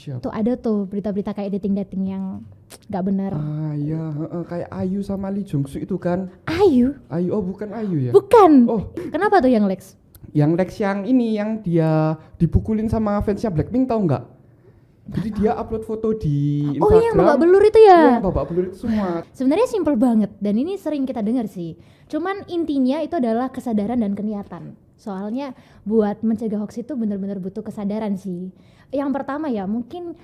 siap. Tuh ada tuh berita-berita kayak dating-dating yang nggak benar. Iya, kayak Ayu sama Lee Jong Suk itu kan. Ayu? Ayu, oh bukan Ayu ya? Bukan. Oh, Kenapa tuh yang Lex? yang Lex yang ini yang dia dipukulin sama fansnya Blackpink tahu nggak? Jadi dia upload foto di Instagram. Oh yang babak belur itu Iya, ya? babak belur itu semua. Sebenarnya simpel banget dan ini sering kita dengar sih. Cuman intinya itu adalah kesadaran dan keniatan. Soalnya buat mencegah hoax itu benar-benar butuh kesadaran sih. Yang pertama ya mungkin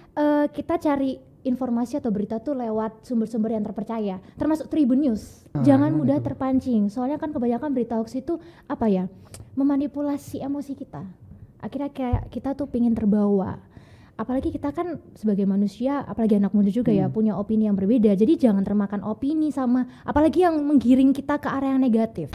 kita cari informasi atau berita tuh lewat sumber-sumber yang terpercaya, termasuk Tribun News. Jangan mudah terpancing. Soalnya kan kebanyakan berita hoax itu apa ya? Memanipulasi emosi kita. Akhirnya kayak kita tuh pingin terbawa. Apalagi kita kan sebagai manusia, apalagi anak muda juga ya, punya opini yang berbeda. Jadi jangan termakan opini sama, apalagi yang menggiring kita ke area yang negatif.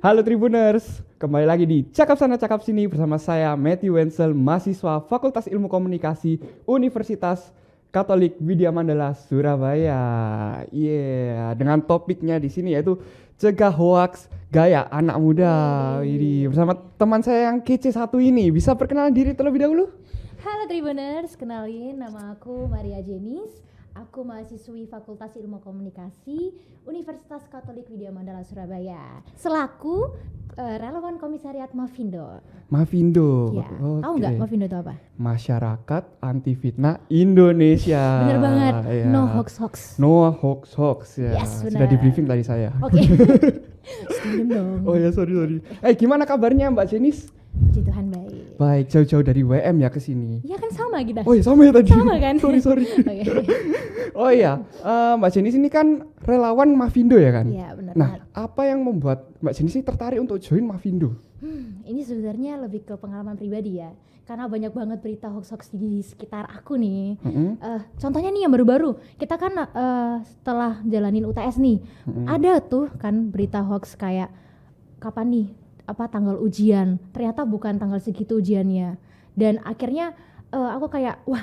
Halo Tribuners, kembali lagi di Cakap Sana Cakap Sini bersama saya Matthew Wenzel, mahasiswa Fakultas Ilmu Komunikasi Universitas Katolik Widya Mandala Surabaya. Dengan topiknya di sini yaitu cegah hoaks gaya anak muda. Ini bersama teman saya yang kece satu ini. Bisa perkenalan diri terlebih dahulu? Halo Tribuners, kenalin nama aku Maria Jenis. Aku mahasiswi Fakultas Ilmu Komunikasi Universitas Katolik Widya Mandala Surabaya. Selaku relawan komisariat Mafindo. Mafindo. Ya. Tahu nggak Mafindo itu apa? Masyarakat Anti Fitnah Indonesia. Bener banget. Ya. No hoax. No hoax ya. Yes, Sudah di briefing tadi saya. Oke. Setuju dong. Oh ya, sorry. Gimana kabarnya Mbak Jenis? Puji Tuhan baik. Baik, jauh-jauh dari WM ya ke sini. Ya kan sama kita. Oh ya, sama ya tadi. Sama kan? sorry. Okay. Oh iya, Mbak Jenis ini kan relawan Mafindo ya kan? Iya benar. Nah, apa yang membuat Mbak Jenis ini tertarik untuk join Mafindo? Ini sebenarnya lebih ke pengalaman pribadi ya. Karena banyak banget berita hoax-hoax di sekitar aku nih. Contohnya nih yang baru-baru, kita kan setelah jalanin UTS nih, ada tuh kan berita hoax kayak kapan nih tanggal ujian, ternyata bukan tanggal segitu ujiannya. Dan akhirnya aku kayak wah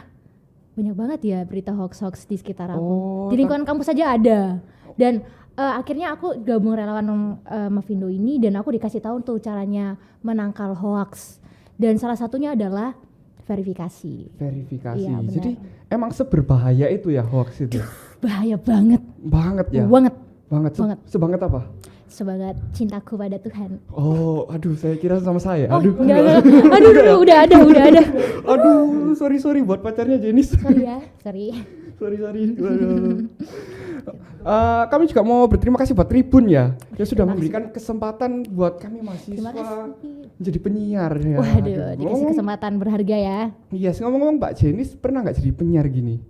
banyak banget ya berita hoax-hoax di sekitar aku. Di lingkungan kampus saja ada. Dan akhirnya aku gabung relawan Mafindo ini dan aku dikasih tahu tuh caranya menangkal hoax. Dan salah satunya adalah verifikasi. Iya, jadi emang seberbahaya itu ya hoax itu? Bahaya banget. Banget ya? Banget. Sebanget apa? Sebanget cintaku pada Tuhan. Oh, aduh, saya kira sama saya. Oh, aduh, enggak. Aduh, udah ada. Aduh, sorry buat pacarnya Jenis. Sorry. Kami juga mau berterima kasih buat Tribun ya, yang sudah memberikan kesempatan buat kami mahasiswa menjadi penyiar ya. Waduh, dikasih kesempatan berharga ya. Iya, ngomong-ngomong Mbak Jenis pernah nggak jadi penyiar gini?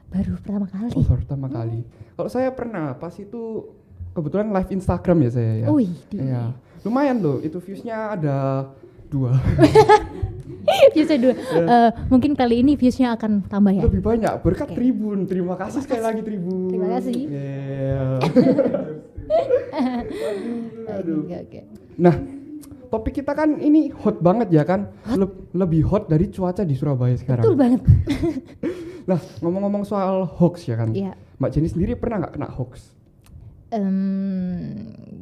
Baru pertama kali. Oh, baru pertama kali. Kalau saya pernah, pas itu kebetulan live Instagram ya saya ya. Iya. Lumayan loh, itu viewsnya ada 2. Viewsnya 2. Mungkin kali ini viewsnya akan tambah ya. Lebih banyak berkat Tribun. Terima kasih sekali lagi Tribun. Terima kasih. Aduh. Oke. Nah, topik kita kan ini hot banget ya kan? Lebih hot dari cuaca di Surabaya sekarang. Betul banget. Nah, ngomong-ngomong soal hoax ya kan? Iya. Mbak Jenny sendiri pernah nggak kena hoax?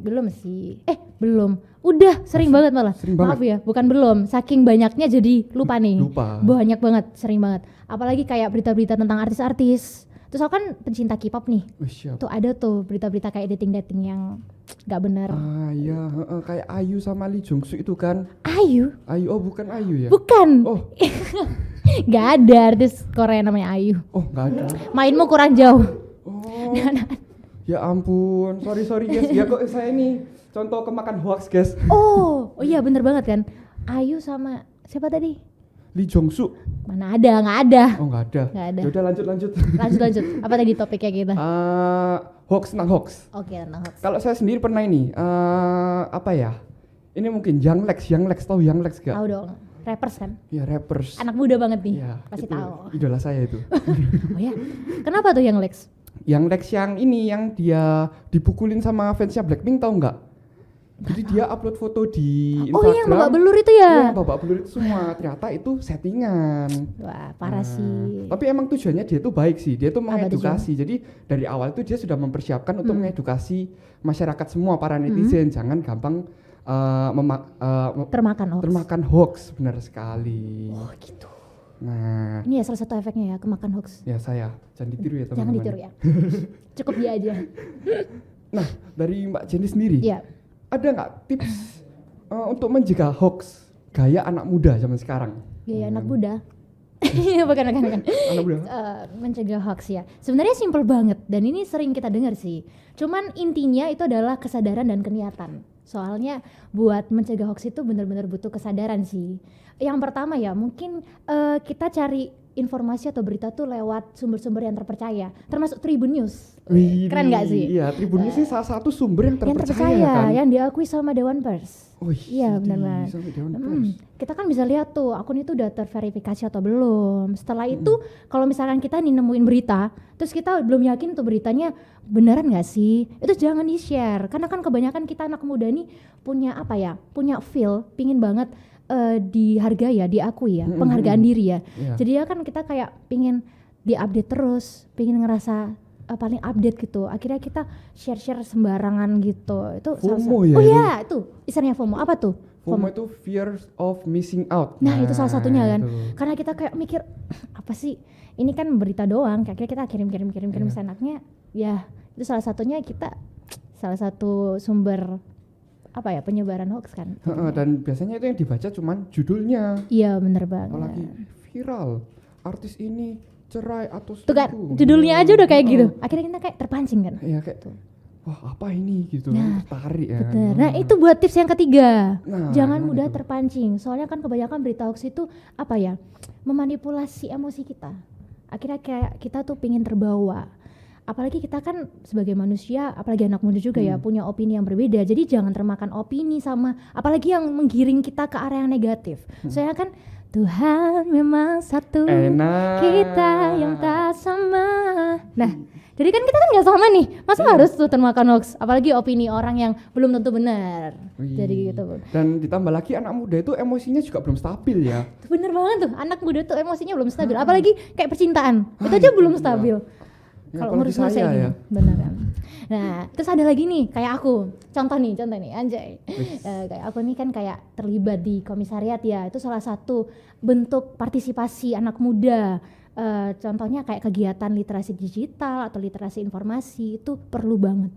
Belum sih. Belum. Udah sering banget malah. Maaf ya, bukan belum. Saking banyaknya jadi lupa nih. Banyak banget, sering banget. Apalagi kayak berita-berita tentang artis-artis. Terus aku kan pencinta K-pop nih. Tuh ada tuh berita-berita kayak dating-dating yang nggak benar. Iya, kayak Ayu sama Lee Jong Suk itu kan. Ayu? Oh bukan Ayu ya? Bukan. Oh. Gak ada artis Korea namanya Ayu. Oh nggak ada. Mainmu kurang jauh. Oh. Ya ampun, sorry guys. Ya kok saya ini contoh kemakan hoax guys. Oh iya bener banget kan. Ayu sama siapa tadi? Lee Jong Suk. Mana ada, nggak ada. Oh nggak ada. Yaudah lanjut. Lanjut. Apa tadi topiknya kita? Hoax tentang hoax. Oke, tentang hoax. Kalau saya sendiri pernah ini, apa ya? Ini mungkin Young Lex tahu Young Lex gak? Tahu dong. Rappers kan? Ya rappers. Anak muda banget nih. Ya, pasti tahu. Idola saya itu. Oh ya. Kenapa tuh Young Lex? Yang Lex yang ini yang dia dipukulin sama fansnya Blackpink tahu nggak? Jadi dia upload foto di Oh iya, Instagram. babak belur itu ya? Iya, babak belur itu semua ternyata itu settingan. Wah, parah sih. Tapi emang tujuannya dia tuh baik sih. Dia tuh Apa mengedukasi. Jadi dari awal tuh dia sudah mempersiapkan untuk mengedukasi masyarakat semua, para netizen. Jangan gampang termakan hoax. Benar sekali. Oh gitu. Nah, Ini ya salah satu efeknya ya, kemakan hoax. ya saya jangan ditiru ya Jangan teman-teman. ditiru ya. Cukup dia aja. Nah, dari Mbak Jenny sendiri, Iya. ada nggak tips untuk mencegah hoax gaya anak muda zaman sekarang? Gaya anak muda. bukan. Anak muda. Mencegah hoax ya. Sebenarnya simpel banget dan ini sering kita dengar sih. Cuman intinya itu adalah kesadaran dan keniatan. Soalnya buat mencegah hoax itu benar-benar butuh kesadaran sih. Yang pertama ya mungkin kita cari informasi atau berita tuh lewat sumber-sumber yang terpercaya, termasuk Tribun News. Keren nggak sih? Iya, Tribun News ini salah satu sumber yang Yang terpercaya, terpercaya, kan? yang diakui sama Dewan Pers. Iya benar banget. Sampai Dewan Pers. Kita kan bisa lihat tuh akun itu udah terverifikasi atau belum. Setelah itu kalau misalkan kita nih nemuin berita, terus kita belum yakin tuh beritanya beneran nggak sih, itu jangan di-share. Karena kan kebanyakan kita anak muda nih punya apa ya, punya feel, pingin banget dihargai ya, diakui ya, penghargaan diri ya. Iya. Jadi ya kan kita kayak pingin diupdate terus, pingin ngerasa paling update gitu. Akhirnya kita share-share sembarangan gitu. Itu FOMO ya Oh itu? iya, itu istilahnya FOMO. Apa tuh? FOMO itu fear of missing out. Nah, itu salah satunya kan. itu. Karena kita kayak mikir apa sih? Ini kan berita doang. Kayak kita kirim Iya. senaknya. Ya, itu salah satunya kita salah satu sumber apa ya, penyebaran hoax kan. Dan biasanya itu yang dibaca cuman judulnya. Iya, bener banget. Apalagi viral, artis ini cerai atau Tuh kan, selingkuh. judulnya aja udah kayak Heeh. gitu. Akhirnya kita kayak terpancing kan. Iya kayak wah apa ini gitu, Nah, tertarik ya. Bener. Nah, itu buat tips yang ketiga. Nah, Jangan gimana mudah itu? terpancing. Soalnya kan kebanyakan berita hoax itu apa ya? Memanipulasi emosi kita. Akhirnya kayak kita tuh pingin terbawa. Apalagi kita kan sebagai manusia, apalagi anak muda juga ya, punya opini yang berbeda. Jadi jangan termakan opini sama apalagi yang menggiring kita ke arah yang negatif. Soalnya kan Tuhan memang satu, Enak. kita yang tak sama. Nah, jadi kan kita kan nggak sama nih, masa harus tuh termakan hoax, apalagi opini orang yang belum tentu benar. Wih. Jadi gitu. Dan ditambah lagi anak muda itu emosinya juga belum stabil ya. Bener banget tuh, anak muda tuh emosinya belum stabil, apalagi kayak percintaan, itu aja itu belum dia. stabil. Ya, Kalau ngurus apalagi saya ini, ya. bener kan. Nah, terus ada lagi nih, kayak aku, contoh nih, anjay. Kayak aku nih kan kayak terlibat di komisariat ya, itu salah satu bentuk partisipasi anak muda. Contohnya kayak kegiatan literasi digital atau literasi informasi itu perlu banget.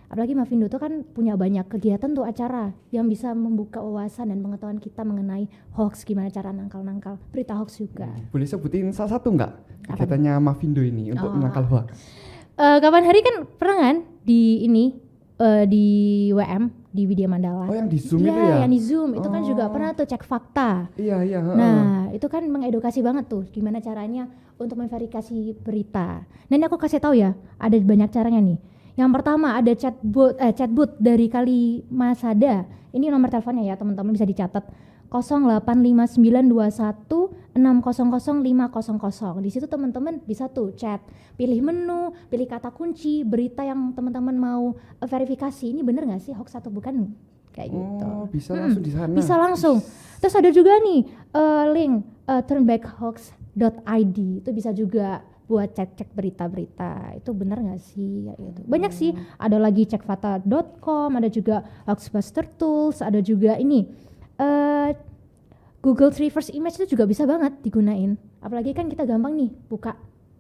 Apalagi Mavindo tuh kan punya banyak kegiatan tuh acara yang bisa membuka wawasan dan pengetahuan kita mengenai hoax, gimana cara nangkal-nangkal berita hoax juga. Boleh sebutin salah satu nggak kegiatannya Mavindo ini untuk menangkal hoax? Kapan hari kan pernah kan di ini di WM di Widya Mandala. Oh yang di Zoom Iya, itu ya? yang di Zoom itu kan juga pernah tuh cek fakta. Iya. Nah, itu kan mengedukasi banget tuh gimana caranya untuk memverifikasi berita. Nah, ini aku kasih tahu ya, ada banyak caranya nih. Yang pertama ada chatbot dari Kalimasada. Ini nomor teleponnya ya, teman-teman bisa dicatat. 085921600500. Di situ teman-teman bisa tuh chat, pilih menu, pilih kata kunci, berita yang teman-teman mau verifikasi ini bener nggak sih hoax atau bukan, kayak gitu. Oh bisa langsung di sana. Bisa langsung. Terus ada juga nih link turnbackhoax.id, itu bisa juga buat cek berita-berita itu benar nggak sih, gitu. Banyak sih, ada lagi cekfakta.com, ada juga Hoaxbuster Tools, ada juga ini Google Reverse Image itu juga bisa banget digunain. Apalagi kan kita gampang nih buka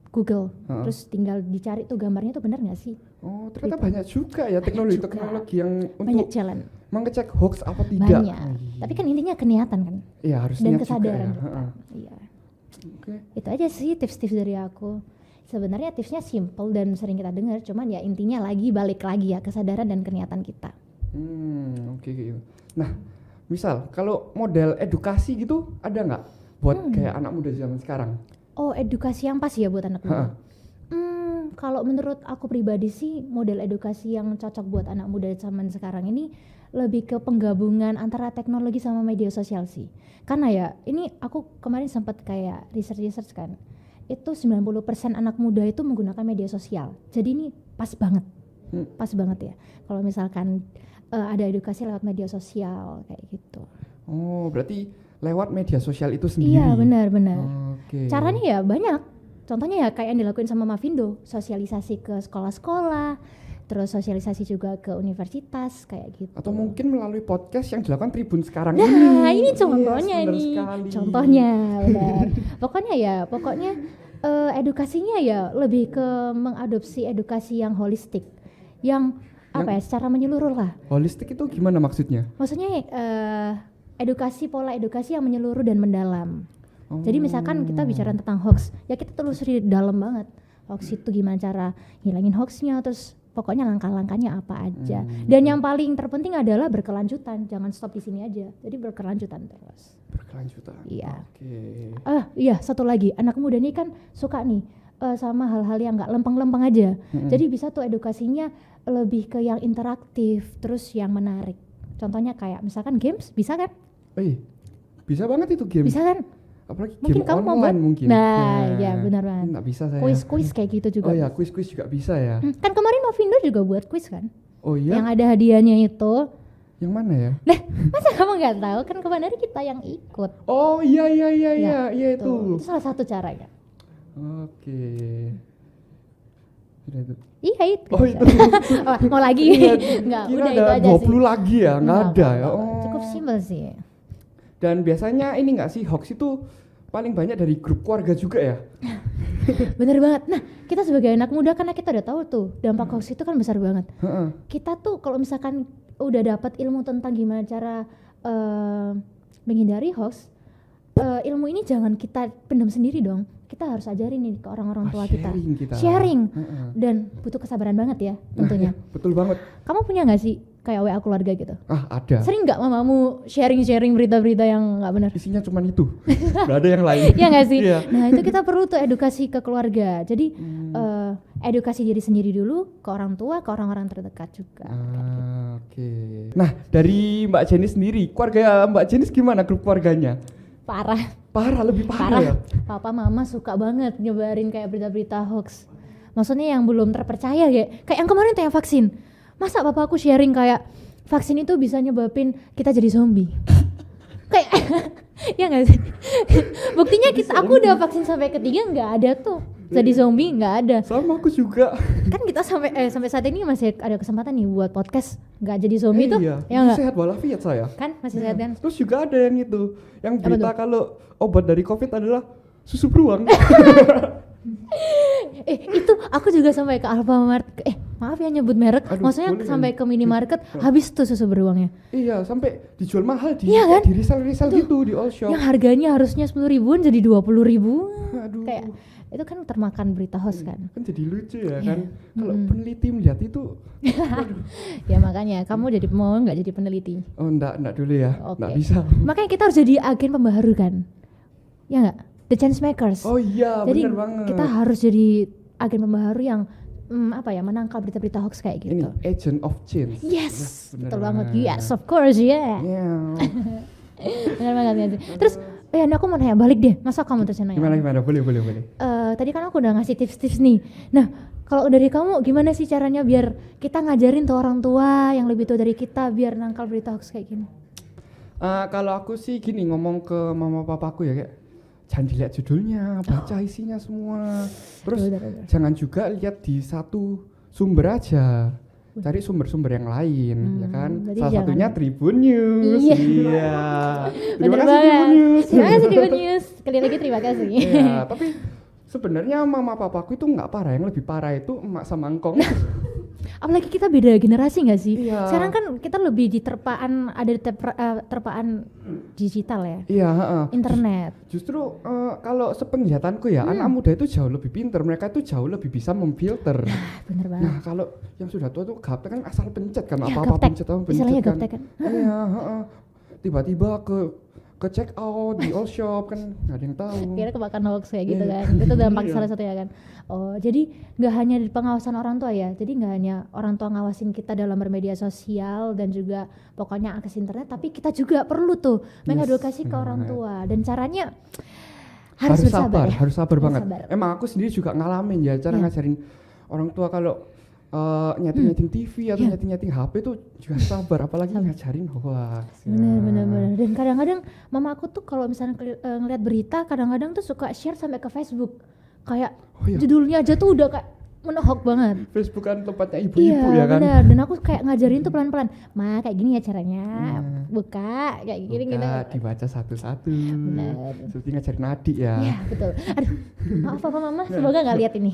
Google, terus tinggal dicari tuh gambarnya tuh benar nggak sih. Oh ternyata banyak juga ya teknologi yang Banyak untuk jalan. mengecek hoax apa tidak. Banyak. Tapi kan intinya keniatan kan. Iya harus Dan niat kesadaran juga kita. ya. Iya. Oke. Itu aja sih tips-tips dari aku. Sebenarnya tipsnya simple dan sering kita dengar, cuman ya intinya balik lagi ya kesadaran dan keniatan kita. Oke. Nah, misal kalau model edukasi gitu ada nggak buat kayak anak muda zaman sekarang? Oh, edukasi yang pas ya buat anak muda. Kalau menurut aku pribadi sih model edukasi yang cocok buat anak muda zaman sekarang ini lebih ke penggabungan antara teknologi sama media sosial sih. Karena ya ini aku kemarin sempat kayak research kan. Itu 90% anak muda itu menggunakan media sosial. Jadi ini pas banget. Pas banget ya. Kalau misalkan ada edukasi lewat media sosial kayak gitu. Oh, berarti lewat media sosial itu sendiri. Iya, benar. Oke. Caranya ya banyak. Contohnya ya kayak yang dilakuin sama Mavindo, sosialisasi ke sekolah-sekolah, terus sosialisasi juga ke universitas kayak gitu. Atau mungkin melalui podcast yang dilakukan Tribun sekarang Nah, ini. ini contohnya Yes, benar nih. sekali. Contohnya, benar. Pokoknya edukasinya ya lebih ke mengadopsi edukasi yang holistik, yang secara menyeluruh lah. Holistik itu gimana maksudnya? Maksudnya pola edukasi yang menyeluruh dan mendalam. Jadi misalkan kita bicara tentang hoax, ya kita telusuri dalam banget. Hoax itu gimana cara ngilangin hoaxnya, terus pokoknya langkah-langkahnya apa aja. Dan yang paling terpenting adalah berkelanjutan, jangan stop di sini aja. Jadi berkelanjutan terus. Berkelanjutan. Iya. Oke. Iya, satu lagi, anak muda ini kan suka nih sama hal-hal yang nggak lempeng-lempeng aja. Jadi bisa tuh edukasinya lebih ke yang interaktif, terus yang menarik. Contohnya kayak misalkan games, bisa kan? Bisa banget itu game. Bisa kan? Apalagi Mungkin game kamu mau online buat? mungkin. Nah, ya benar banget. Nggak bisa saya. Kuis-kuis kayak gitu juga. Oh ya, kuis-kuis juga bisa ya. Kan kemarin Mavindo juga buat kuis kan? Oh iya. Yang ada hadiahnya itu. Yang mana ya? Masa kamu nggak tahu? Kan kemarin kita yang ikut. Oh iya itu. Itu salah satu caranya. Oke. Sudah itu. Iya itu. Oh itu. Mau lagi? Enggak, Kira udah ada itu aja 20 sih. lagi ya? Nggak ada ya. apa-apa. Oh. Cukup simpel sih. Dan biasanya ini nggak sih hoax itu paling banyak dari grup keluarga juga ya? Bener banget. Nah, kita sebagai anak muda karena kita udah tahu tuh dampak hoax itu kan besar banget. Kita tuh kalau misalkan udah dapat ilmu tentang gimana cara menghindari hoax, ilmu ini jangan kita pendam sendiri dong. Kita harus ajarin nih ke orang-orang tua kita. Sharing. Dan butuh kesabaran banget ya tentunya. Betul banget. Kamu punya nggak sih kayak WA keluarga gitu? Ada. Sering nggak mamamu sharing berita-berita yang nggak benar? Isinya cuma itu. Nggak ada yang lain. Iya nggak sih? Iya. Nah itu kita perlu tuh edukasi ke keluarga. Jadi edukasi diri sendiri dulu ke orang tua, ke orang-orang terdekat juga. Oke. Nah dari Mbak Jenny sendiri, keluarga Mbak Jenny gimana grup keluarganya? Parah, lebih parah ya? Papa mama suka banget nyebarin kayak berita-berita hoax. Maksudnya yang belum terpercaya kayak yang kemarin tuh yang vaksin. Masa papa aku sharing kayak vaksin itu bisa nyebabin kita jadi zombie. Kayak ya nggak sih? Buktinya aku udah vaksin sampai ketiga nggak ada tuh. Jadi zombie nggak ada. Sama aku juga. Kan kita sampai saat ini masih ada kesempatan nih buat podcast nggak jadi zombie tuh. Iya. Ya nggak? Sehat walafiat saya. Kan masih sehat kan? Terus juga ada yang itu, yang berita kalau obat dari COVID adalah susu beruang. Itu aku juga sampai ke Alfamart. Maaf ya nyebut merek. Aduh, maksudnya boleh sampai kan? ke minimarket habis tuh susu beruangnya. Iya, sampai dijual mahal di Iya kan? di resell gitu di all shop. Yang harganya harusnya 10 ribuan jadi 20 ribu. Aduh. Kayak itu kan termakan berita hoax kan. Kan jadi lucu ya Iya. kan. Kalau peneliti melihat itu, Ya makanya kamu mau nggak jadi peneliti? oh enggak dulu ya. Oke. Enggak bisa. Makanya kita harus jadi agen pembaharu kan. Ya nggak? The change makers. Oh iya, Jadi benar banget. kita harus jadi agen pembaharu yang menangkal berita-berita hoax kayak Ini gitu. agent of change. Yes, benar betul banget. banget. Yes, of course, yeah. Iya. Benar banget ya. Terus, aku mau nanya balik deh. Masa kamu terus nanya? Gimana? Boleh. Tadi kan aku udah ngasih tips-tips nih. Nah, kalau dari kamu gimana sih caranya biar kita ngajarin tuh orang tua yang lebih tua dari kita biar nangkal berita hoax kayak gini? Kalau aku sih gini ngomong ke mama papaku ya kayak jangan dilihat judulnya, baca isinya semua. Terus Betul. jangan juga lihat di satu sumber aja. Cari sumber-sumber yang lain, ya kan? berarti Salah jangan- satunya Tribun News. Iya. Iya. Terima Bener kasih banget. Tribun News. Terima kasih Tribun News. Sekali lagi terima kasih. Iya, tapi sebenarnya mama papaku itu nggak parah, yang lebih parah itu emak sama engkong. Apalagi kita beda generasi nggak sih? Iya. Sekarang kan kita lebih di terpaan digital ya, Iya, heeh. internet. Justru kalau sepenglihatanku ya, anak muda itu jauh lebih pinter, mereka itu jauh lebih bisa memfilter. Bener banget. Nah, kalau yang sudah tua tuh gaptek kan asal pencet kan, Ya, apa-apa gaptek. pencet Istilahnya kan. gaptek kan. Iya, heeh. Tiba-tiba ke check out di all shop kan nggak ada yang tahu. Kira kebakan hoax kayak gitu Iya. kan. Itu dampak Iya. salah satu ya kan. Oh, jadi nggak hanya di pengawasan orang tua ya. Jadi nggak hanya orang tua ngawasin kita dalam bermedia sosial dan juga pokoknya akses internet, tapi kita juga perlu tuh mengedukasi ke orang tua. Dan caranya harus bersabar ya. harus sabar Harus banget. sabar. Emang aku sendiri juga ngalamin ya cara Iya. ngajarin orang tua kalau nyeting TV atau nyeting HP tuh juga sabar, apalagi ngajarin hoax. Bener. Dan kadang-kadang mama aku tuh kalau misalnya ngeliat berita, kadang-kadang tuh suka share sampai ke Facebook. Kayak judulnya aja tuh udah kayak menohok banget. Facebook kan tempatnya ibu-ibu ya kan. Iya benar, dan aku kayak ngajarin tuh pelan-pelan. Ma kayak gini ya caranya, buka kayak gini gitu. Dibaca satu-satu. Benar. Seperti ngajarin adik ya. Iya betul. Aduh, maaf Papa Mama, semoga nggak lihat ini.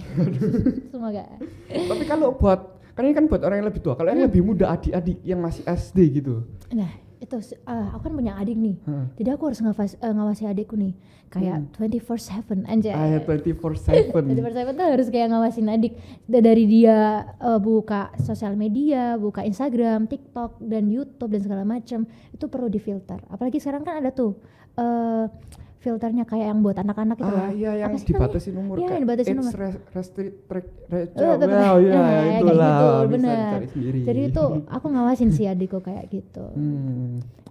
Semoga. Tapi kalau kan ini kan buat orang yang lebih tua. Kalau yang lebih muda, adik-adik yang masih SD gitu. Nah itu aku kan punya adik nih, jadi aku harus ngawasi adikku nih kayak 24/7 anjay. 24/7 tuh harus kayak ngawasin adik dari dia buka sosial media, buka Instagram, TikTok dan YouTube dan segala macam, itu perlu difilter. Apalagi sekarang kan ada tuh filternya kayak yang buat anak-anak itu loh. Iya, yang dibatasin umur. Iya, dibatasin umur. Itulah. Benar. Jadi itu aku ngawasin si adikku kayak gitu.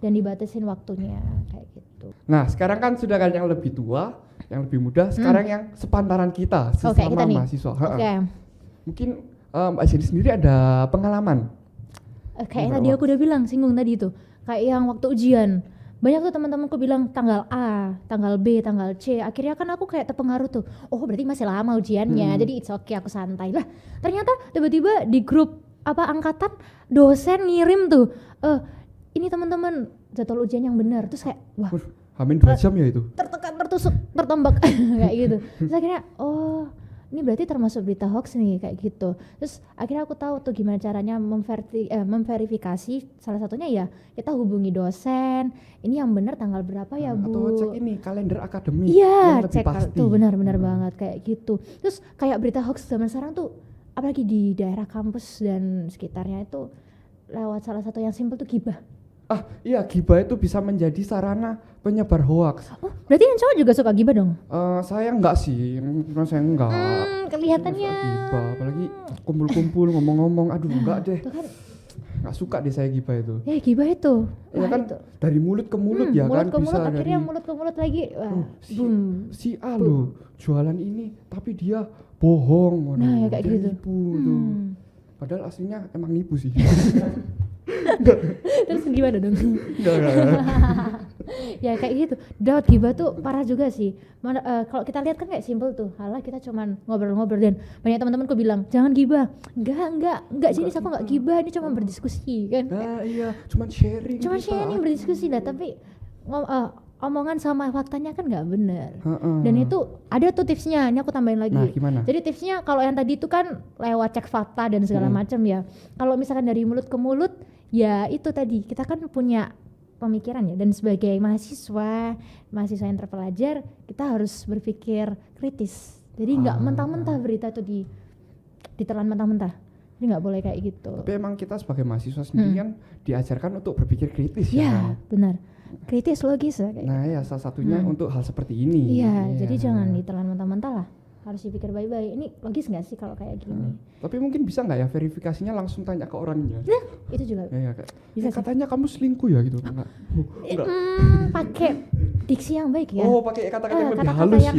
Dan dibatasin waktunya kayak gitu. Nah, sekarang kan sudah kan yang lebih tua, yang lebih muda, sekarang yang sepantaran kita sesama mahasiswa. Mungkin Mbak Jenny sendiri ada pengalaman? Kayak tadi aku udah bilang, singgung tadi itu. Kayak yang waktu ujian. Banyak tuh teman-temanku bilang tanggal A, tanggal B, tanggal C. Akhirnya kan aku kayak terpengaruh tuh. Oh berarti masih lama ujiannya. Jadi it's okay, aku santai lah. Ternyata tiba-tiba di grup angkatan dosen ngirim tuh. Ini teman-teman jadwal ujian yang benar. Terus kayak wah. Hamin 2 jam ya itu. Tertekan, tertusuk, tertombak kayak gitu. Terus akhirnya ini berarti termasuk berita hoax nih kayak gitu. Terus akhirnya aku tahu tuh gimana caranya memverifikasi. Salah satunya ya kita hubungi dosen. Ini yang benar tanggal berapa ya Bu? Atau cek ini kalender akademik. Iya, cek tuh benar-benar banget kayak gitu. Terus kayak berita hoax zaman sekarang tuh, apalagi di daerah kampus dan sekitarnya itu lewat salah satu yang simpel tuh gibah. Iya, gibah itu bisa menjadi sarana penyebar hoaks. Oh, berarti yang cowok juga suka gibah dong? Saya enggak sih, saya enggak. Kelihatannya. Gibah, apalagi kumpul-kumpul ngomong-ngomong, aduh enggak deh. Enggak suka deh saya gibah itu. Gibah itu. Ya kan itu. Dari mulut ke mulut ya mulut kan ke bisa mulut, akhirnya mulut ke mulut lagi. Si A loh jualan ini tapi dia bohong. Nah, ya kayak gitu. Nipu tuh. Padahal aslinya emang nipu sih. Terus gimana dong? Enggak. Ya kayak gitu. Daud gibah tuh parah juga sih. Kalau kita lihat kan kayak simpel tuh. Halah kita cuman ngobrol-ngobrol dan banyak teman-temanku bilang jangan gibah. Enggak sini aku enggak gibah, ini cuma berdiskusi kan. Iya, cuman sharing. Cuma sharing berdiskusi lah, tapi omongan sama faktanya kan nggak benar. Dan itu ada tuh tipsnya. Ini aku tambahin lagi. Nah, gimana? Jadi tipsnya kalau yang tadi itu kan lewat cek fakta dan segala macam ya. Kalau misalkan dari mulut ke mulut, ya itu tadi kita kan punya pemikiran ya. Dan sebagai mahasiswa yang terpelajar, kita harus berpikir kritis. Jadi nggak mentah-mentah berita itu ditelan mentah-mentah. Jadi nggak boleh kayak gitu. Tapi emang kita sebagai mahasiswa sendiri kan diajarkan untuk berpikir kritis ya. Iya, benar. Kritis logis ya kayak. Nah ya salah satunya untuk hal seperti ini. Iya, jadi jangan ditelan mentah-mentah lah. Harus dipikir baik-baik. Ini logis nggak sih kalau kayak gini? Tapi mungkin bisa nggak ya verifikasinya langsung tanya ke orangnya? Nah, itu juga. Ya, bisa katanya kamu selingkuh ya gitu. Enggak. Pakai diksi yang baik ya. Oh, pakai kata-kata yang lebih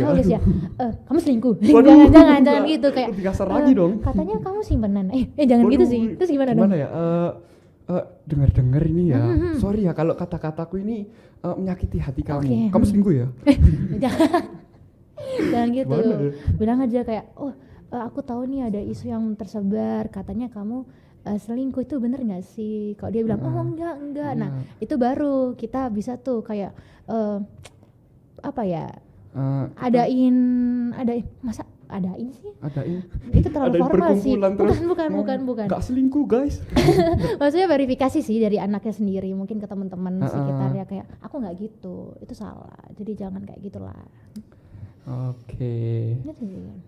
halus ya. Kamu selingkuh. Jangan gitu kayak. Lebih kasar lagi dong. Katanya kamu simpanan. Jangan gitu sih. Terus gimana dong? Gimana ya? Dengar ini ya. Sorry ya kalau kata-kataku ini menyakiti hati kamu. Kamu selingkuh ya? Jangan gitu. Bilang aja kayak, aku tahu nih ada isu yang tersebar, katanya kamu selingkuh, itu bener nggak sih? Kalau dia bilang, enggak. Nah, itu baru kita bisa tuh kayak adain sih? Adain. Itu terlalu formal sih. Bukan. Enggak selingkuh, guys. Maksudnya verifikasi sih dari anaknya sendiri, mungkin ke teman-teman sekitarnya kayak, aku nggak gitu, itu salah. Jadi jangan kayak gitulah. Oke.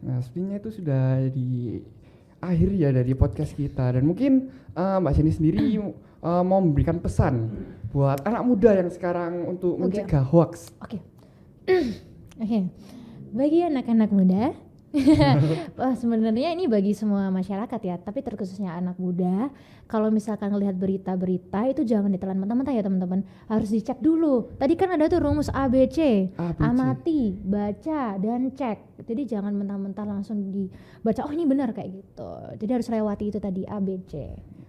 Nah, sebenarnya itu sudah di akhir ya dari podcast kita, dan mungkin Mbak Jenny sendiri mau memberikan pesan buat anak muda yang sekarang untuk mencegah hoax. Oke. Bagi anak-anak muda, Wah, sebenarnya ini bagi semua masyarakat ya, tapi terkhususnya anak muda. Kalau misalkan ngelihat berita-berita itu jangan ditelan mentah-mentah ya teman-teman. Harus dicek dulu. Tadi kan ada tuh rumus ABC. ABC. Amati, baca, dan cek. Jadi jangan mentah-mentah langsung dibaca, oh ini benar kayak gitu. Jadi harus lewati itu tadi ABC.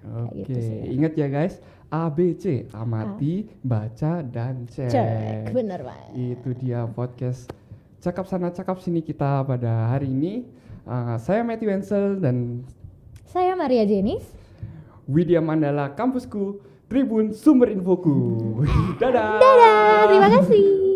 Kayak Oke, gitu sih. ingat ya guys, ABC, amati, baca, dan cek. Cek, benar banget. Itu dia podcast Cakap Sana Cakap Sini kita pada hari ini. Saya Matthew Wenzel dan Saya Maria Jenis. Widya Mandala Kampusku, Tribun Sumber Infoku. Dadah. Dadah, terima kasih.